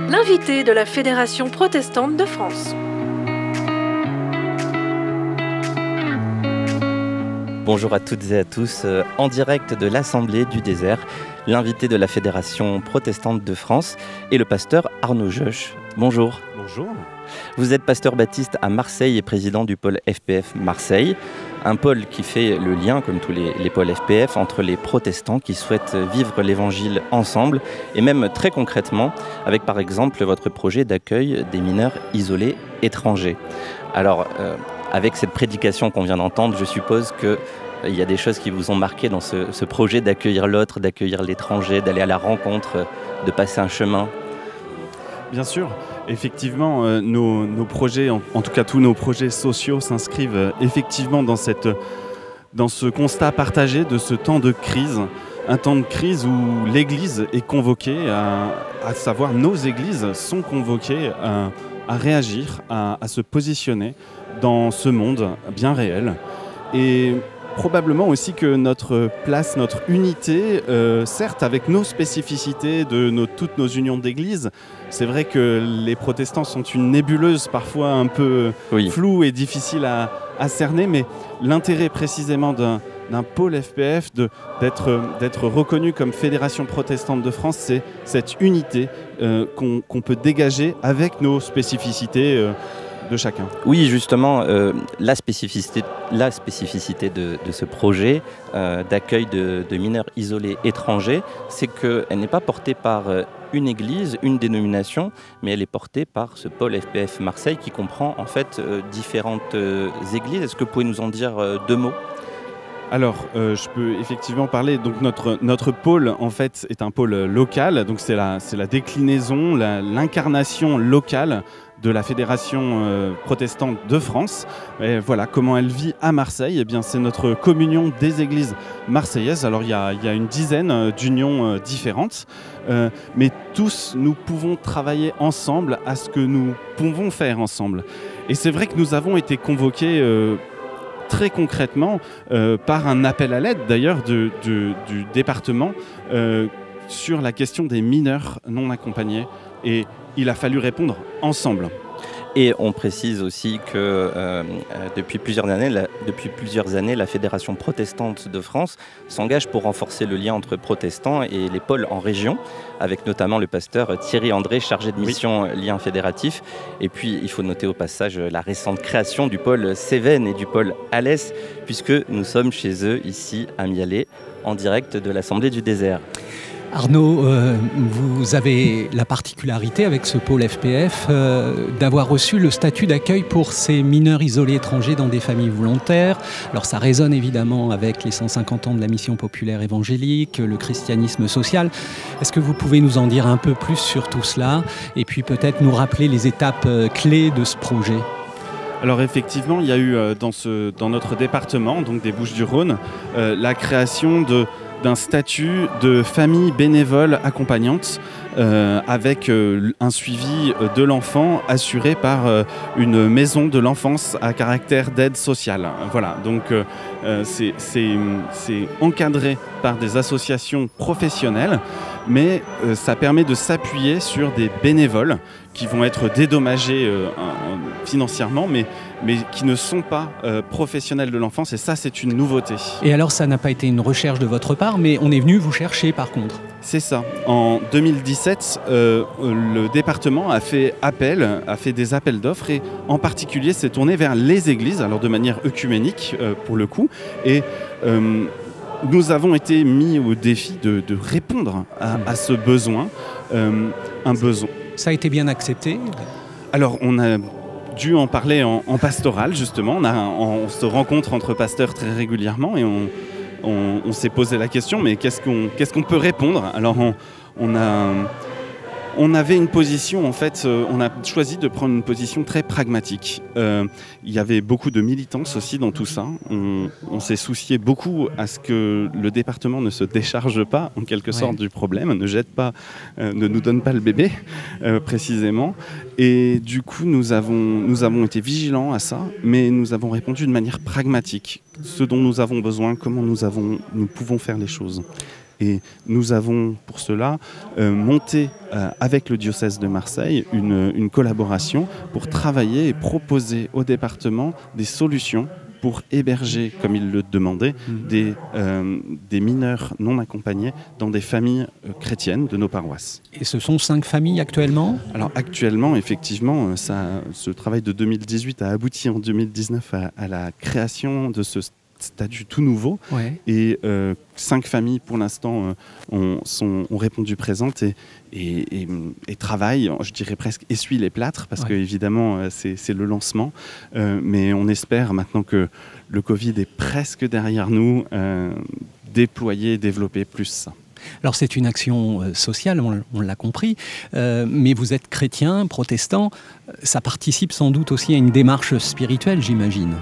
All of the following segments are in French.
L'invité de la Fédération protestante de France. Bonjour à toutes et à tous, en direct de l'Assemblée du désert, l'invité de la Fédération protestante de France est le pasteur Arnaud Joche. Bonjour. Bonjour. Vous êtes pasteur baptiste à Marseille et président du pôle FPF Marseille. Un pôle qui fait le lien, comme tous les pôles FPF, entre les protestants qui souhaitent vivre l'évangile ensemble et même très concrètement avec par exemple votre projet d'accueil des mineurs isolés étrangers. Alors, avec cette prédication qu'on vient d'entendre, je suppose qu'il y a des choses qui vous ont marqué dans ce projet d'accueillir l'autre, d'accueillir l'étranger, d'aller à la rencontre, de passer un chemin. Bien sûr, effectivement, nos projets, en tout cas tous nos projets sociaux s'inscrivent effectivement dans ce constat partagé de ce temps de crise. Un temps de crise où l'Église est convoquée, à savoir nos églises sont convoquées à réagir, à se positionner dans ce monde bien réel. Et probablement aussi que notre place, notre unité, certes avec nos spécificités de toutes nos unions d'église, c'est vrai que les protestants sont une nébuleuse parfois un peu floue et difficile à cerner, mais l'intérêt précisément d'un pôle FPF, d'être reconnu comme Fédération protestante de France, c'est cette unité qu'on peut dégager avec nos spécificités de chacun. Oui, justement, la spécificité de ce projet d'accueil de mineurs isolés étrangers, c'est qu'elle n'est pas portée par une église, une dénomination, mais elle est portée par ce pôle FPF Marseille qui comprend en fait différentes églises. Est-ce que vous pouvez nous en dire deux mots ? Alors, je peux effectivement parler. Donc, notre pôle, en fait, est un pôle local. Donc, c'est la déclinaison, l'incarnation locale de la Fédération protestante de France. Et voilà, comment elle vit à Marseille. Eh bien, c'est notre communion des églises marseillaises. Alors, il y a une dizaine d'unions différentes. Mais tous, nous pouvons travailler ensemble à ce que nous pouvons faire ensemble. Et c'est vrai que nous avons été convoqués très concrètement par un appel à l'aide d'ailleurs du département sur la question des mineurs non accompagnés, et il a fallu répondre ensemble. Et on précise aussi que depuis plusieurs années, la Fédération protestante de France s'engage pour renforcer le lien entre protestants et les pôles en région, avec notamment le pasteur Thierry André, chargé de mission lien fédératif. Et puis, il faut noter au passage la récente création du pôle Cévennes et du pôle Alès, puisque nous sommes chez eux, ici, à Mialet, en direct de l'Assemblée du désert. Arnaud, vous avez la particularité avec ce pôle FPF d'avoir reçu le statut d'accueil pour ces mineurs isolés étrangers dans des familles volontaires. Alors ça résonne évidemment avec les 150 ans de la mission populaire évangélique, le christianisme social. Est-ce que vous pouvez nous en dire un peu plus sur tout cela et puis peut-être nous rappeler les étapes clés de ce projet ? Alors effectivement, il y a eu dans notre département, donc des Bouches-du-Rhône, la création d'un statut de famille bénévole accompagnante avec un suivi de l'enfant assuré par une maison de l'enfance à caractère d'aide sociale. Voilà, donc c'est encadré par des associations professionnelles, mais ça permet de s'appuyer sur des bénévoles qui vont être dédommagés financièrement, mais qui ne sont pas professionnels de l'enfance, et ça, c'est une nouveauté. Et alors, ça n'a pas été une recherche de votre part, mais on est venu vous chercher par contre. C'est ça. En 2017, le département a fait des appels d'offres, et en particulier s'est tourné vers les églises, alors de manière œcuménique pour le coup, et nous avons été mis au défi de répondre à ce besoin, un besoin. Ça a été bien accepté ? Alors, on a dû en parler en pastoral, justement. On se rencontre entre pasteurs très régulièrement, et on s'est posé la question, mais qu'est-ce qu'on peut répondre ? Alors, on avait une position, en fait, on a choisi de prendre une position très pragmatique. Il y avait beaucoup de militance aussi dans tout ça. On s'est soucié beaucoup à ce que le département ne se décharge pas, en quelque sorte, du problème, ne jette pas, ne nous donne pas le bébé, précisément. Et du coup, nous avons été vigilants à ça, mais nous avons répondu de manière pragmatique. Ce dont nous avons besoin, comment nous pouvons faire les choses. Et nous avons pour cela monté avec le diocèse de Marseille une collaboration pour travailler et proposer au département des solutions pour héberger, comme il le demandait, des mineurs non accompagnés dans des familles chrétiennes de nos paroisses. Et ce sont 5 familles actuellement ? Alors actuellement, effectivement, ce travail de 2018 a abouti en 2019 à la création de ce statut tout nouveau. Ouais. Et 5 familles, pour l'instant, ont répondu présentes et travaillent, je dirais presque essuient les plâtres, parce que évidemment c'est le lancement. Mais on espère, maintenant que le Covid est presque derrière nous, déployer, développer plus ça. Alors c'est une action sociale, on l'a compris, mais vous êtes chrétien, protestant, ça participe sans doute aussi à une démarche spirituelle, j'imagine.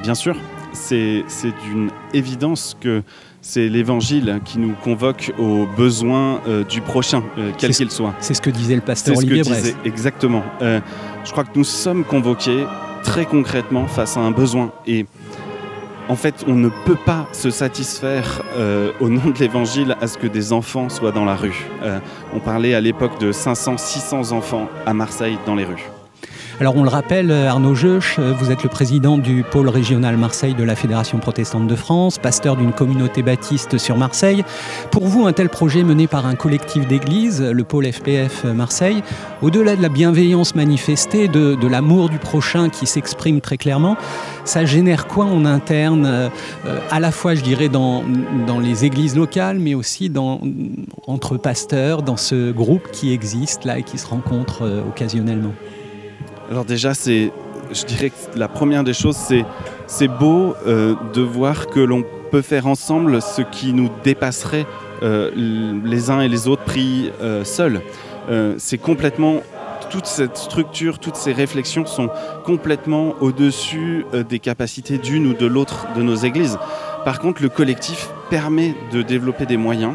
Bien sûr. C'est d'une évidence que c'est l'Évangile qui nous convoque aux besoins du prochain, quel qu'il soit. C'est ce que disait le pasteur Olivier Bresse. Exactement. Je crois que nous sommes convoqués très concrètement face à un besoin. Et en fait, on ne peut pas se satisfaire au nom de l'Évangile à ce que des enfants soient dans la rue. On parlait à l'époque de 500-600 enfants à Marseille dans les rues. Alors on le rappelle, Arnaud Jeuch, vous êtes le président du pôle régional Marseille de la Fédération protestante de France, pasteur d'une communauté baptiste sur Marseille. Pour vous, un tel projet mené par un collectif d'églises, le pôle FPF Marseille, au-delà de la bienveillance manifestée, de l'amour du prochain qui s'exprime très clairement, ça génère quoi en interne, à la fois je dirais dans les églises locales, mais aussi entre pasteurs, dans ce groupe qui existe là et qui se rencontre occasionnellement? Alors déjà, je dirais que la première des choses, c'est beau de voir que l'on peut faire ensemble ce qui nous dépasserait les uns et les autres pris seuls. C'est complètement, toute cette structure, toutes ces réflexions sont complètement au-dessus des capacités d'une ou de l'autre de nos églises. Par contre, le collectif permet de développer des moyens.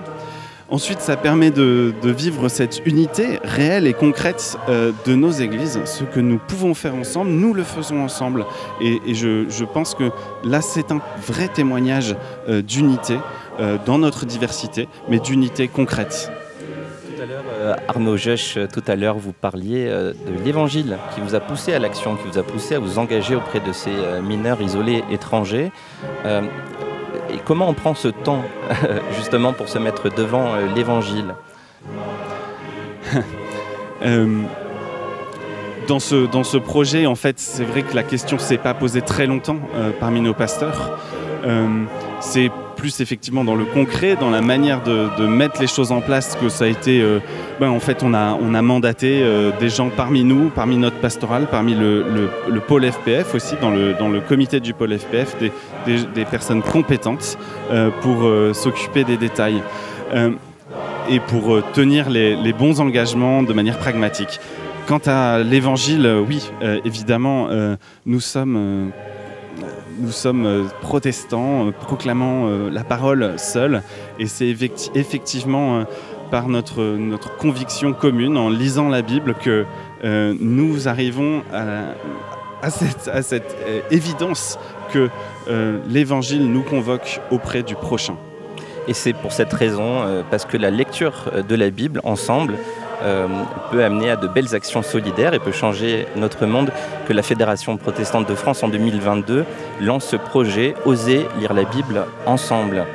Ensuite, ça permet de vivre cette unité réelle et concrète de nos églises. Ce que nous pouvons faire ensemble, nous le faisons ensemble. Et je pense que là, c'est un vrai témoignage d'unité dans notre diversité, mais d'unité concrète. Tout à l'heure, Arnaud Jeuch, tout à l'heure, vous parliez de l'Évangile qui vous a poussé à l'action, qui vous a poussé à vous engager auprès de ces mineurs isolés étrangers. Et comment on prend ce temps, justement, pour se mettre devant l'Évangile ? Dans ce projet, en fait, c'est vrai que la question ne s'est pas posée très longtemps parmi nos pasteurs. C'est plus effectivement dans le concret, dans la manière de mettre les choses en place que ça a été... en fait, on a mandaté des gens parmi nous, parmi notre pastoral, parmi le pôle FPF aussi, dans le comité du pôle FPF, des personnes compétentes pour s'occuper des détails et pour tenir les bons engagements de manière pragmatique. Quant à l'Évangile, oui, évidemment, nous sommes protestants, proclamant la parole seule, et c'est effectivement par notre conviction commune, en lisant la Bible, que nous arrivons à cette évidence que l'Évangile nous convoque auprès du prochain. Et c'est pour cette raison, parce que la lecture de la Bible ensemble peut amener à de belles actions solidaires et peut changer notre monde, que la Fédération protestante de France en 2022 lance ce projet « Oser lire la Bible ensemble ».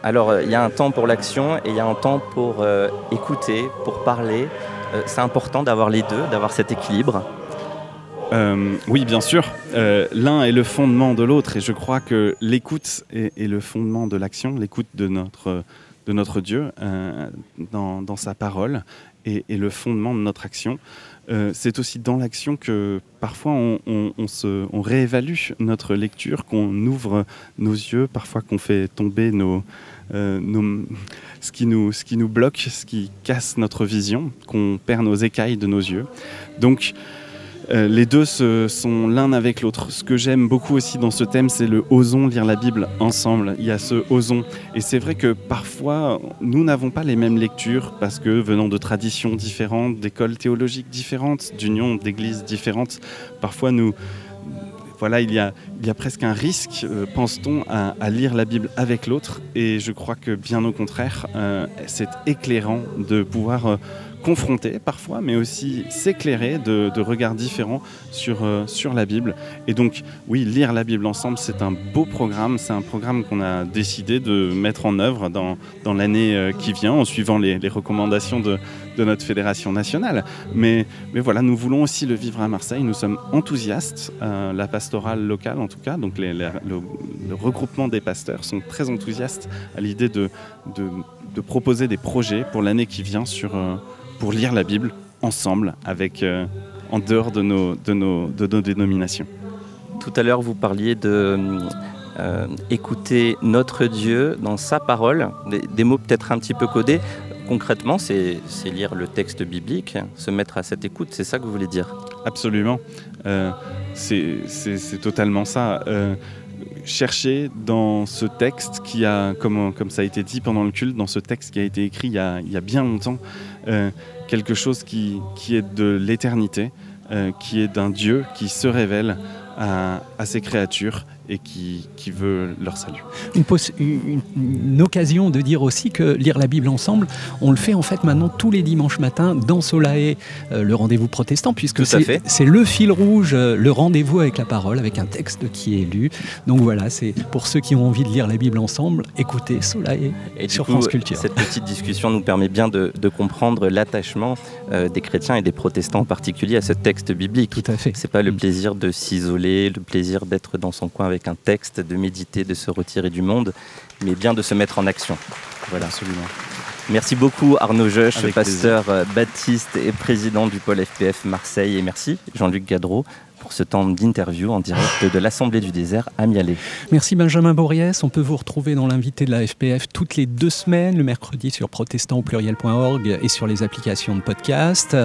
Alors il y a un temps pour l'action et il y a un temps pour écouter, pour parler. C'est important d'avoir les deux, d'avoir cet équilibre. Oui, bien sûr. L'un est le fondement de l'autre et je crois que l'écoute est le fondement de l'action, l'écoute de notre Dieu dans sa parole et le fondement de notre action. C'est aussi dans l'action que parfois on réévalue notre lecture, qu'on ouvre nos yeux, parfois qu'on fait tomber ce qui nous bloque, ce qui casse notre vision, qu'on perd nos écailles de nos yeux. Donc les deux sont l'un avec l'autre. Ce que j'aime beaucoup aussi dans ce thème, c'est le « osons lire la Bible ensemble ». Il y a ce « osons ». Et c'est vrai que parfois, nous n'avons pas les mêmes lectures parce que venant de traditions différentes, d'écoles théologiques différentes, d'unions d'églises différentes, parfois voilà, il y a presque un risque, pense-t-on, à lire la Bible avec l'autre. Et je crois que bien au contraire, c'est éclairant de pouvoir confronter parfois, mais aussi s'éclairer de regards différents sur la Bible. Et donc, oui, lire la Bible ensemble, c'est un beau programme. C'est un programme qu'on a décidé de mettre en œuvre dans l'année qui vient, en suivant les recommandations de notre fédération nationale. Mais voilà, nous voulons aussi le vivre à Marseille. Nous sommes enthousiastes, la pastorale locale en tout cas, donc le regroupement des pasteurs sont très enthousiastes à l'idée de proposer des projets pour l'année qui vient pour lire la Bible ensemble, en dehors de nos dénominations. Tout à l'heure, vous parliez écouter notre Dieu dans sa parole, des mots peut-être un petit peu codés. Concrètement, c'est lire le texte biblique, se mettre à cette écoute, c'est ça que vous voulez dire? Absolument, c'est totalement ça. Chercher dans ce texte qui a, comme ça a été dit pendant le culte, dans ce texte qui a été écrit il y a bien longtemps, quelque chose qui est de l'éternité, qui est d'un Dieu qui se révèle à ses créatures et qui veut leur salut. Une occasion de dire aussi que lire la Bible ensemble, on le fait en fait maintenant tous les dimanches matins dans Solae, le rendez-vous protestant, puisque c'est le fil rouge, le rendez-vous avec la parole, avec un texte qui est lu. Donc voilà, c'est pour ceux qui ont envie de lire la Bible ensemble, écoutez Solae sur France Culture. Cette petite discussion nous permet bien de comprendre l'attachement des chrétiens et des protestants en particulier à ce texte biblique. Tout à fait. C'est pas le plaisir de s'isoler, le plaisir d'être dans son coin avec un texte, de méditer, de se retirer du monde, mais bien de se mettre en action. Voilà. Absolument. Merci beaucoup Arnaud Joche, pasteur baptiste et président du pôle FPF Marseille, et merci Jean-Luc Gadreau pour ce temps d'interview en direct de l'Assemblée du désert à Mialet. Merci Benjamin Bories. On peut vous retrouver dans l'invité de la FPF toutes les 2 semaines, le mercredi sur protestantaupluriel.org et sur les applications de podcast.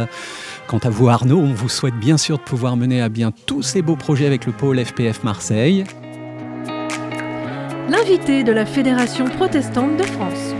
Quant à vous Arnaud, on vous souhaite bien sûr de pouvoir mener à bien tous ces beaux projets avec le pôle FPF Marseille. L'invité de la Fédération protestante de France.